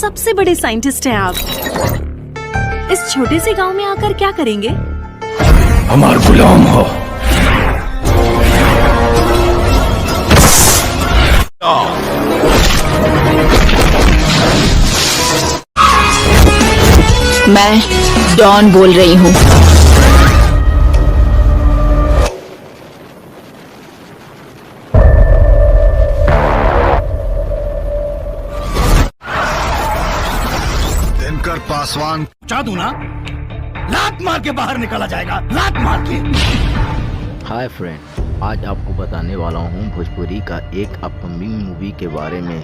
सबसे बड़े साइंटिस्ट हैं आप। इस छोटे से गांव में आकर क्या करेंगे? हमार गुलाम हो। मैं डॉन बोल रही हूँ। दिनकर पासवान चादू ना लात मार के बाहर निकाला जाएगा, लात मार के। हाय फ्रेंड, आज आपको बताने वाला हूँ भोजपुरी का एक अपकमिंग मूवी के बारे में।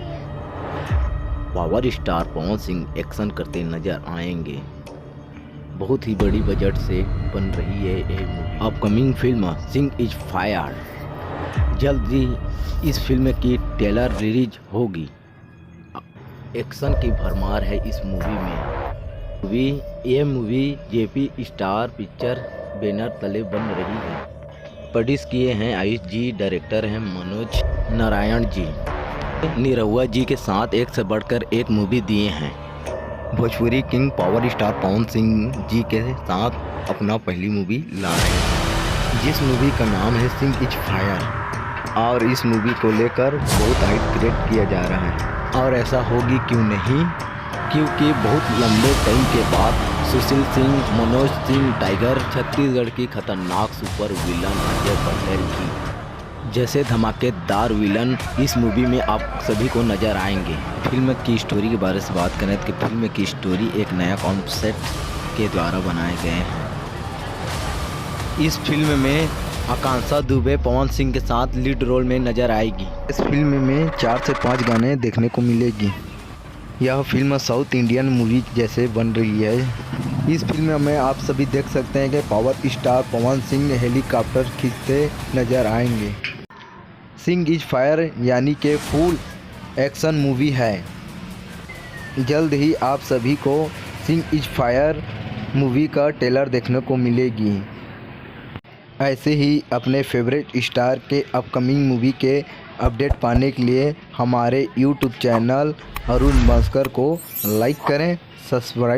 Power star Pawan Singh action करते नजर आएंगे। बहुत ही बड़ी बजट से बन रही है ये movie. Upcoming film Singh is fire जल्द ही इस फिल्म की ट्रेलर रिलीज होगी। एक्शन की भरमार है इस मूवी में। ये movie JP star picture banner तले बन रही है। प्रोड्यूस किए हैं आयुष जी, डायरेक्टर हैं मनोज नारायण जी। निरहुआ जी के साथ एक से बढ़कर एक मूवी दिए हैं। Bhojpuri king power star Pawan Singh ji के साथ अपना पहली मूवी ला रहे हैं, जिस मूवी का नाम है सिंह इज फायर। और इस मूवी को लेकर बहुत हाइप क्रिएट किया जा रहा है। और ऐसा होगी क्यों नहीं, क्योंकि बहुत लंबे टाइम के बाद सुशील सिंह, मनोज सिंह टाइगर, छत्तीसगढ़ की खतरनाक सुपर विलन अजय पटेल की जैसे धमाकेदार विलन इस मूवी में आप सभी को नजर आएंगे। फिल्म की स्टोरी के बारे में बात करें तो फिल्म की स्टोरी एक नया कॉन्सेप्ट के द्वारा बनाए गए हैं। इस फिल्म में आकांक्षा दुबे पवन सिंह के साथ लीड रोल में नजर आएगी। इस फिल्म में 4 से 5 गाने देखने को मिलेगी। यह फिल्म साउथ इंडियन मूवी जैसे बन रही है। इस फिल्म में आप सभी देख सकते हैं कि power star Pawan Singh helicopter खींचते नजर आएंगे। सिंह इज फायर यानी कि फुल एक्शन मूवी है। जल्द ही आप सभी को सिंह इज फायर मूवी का ट्रेलर देखने को मिलेगी। ऐसे ही अपने फेवरेट स्टार के अपकमिंग मूवी के अपडेट पाने के लिए हमारे YouTube चैनल अरुण भास्कर को लाइक करें, सब्सक्राइब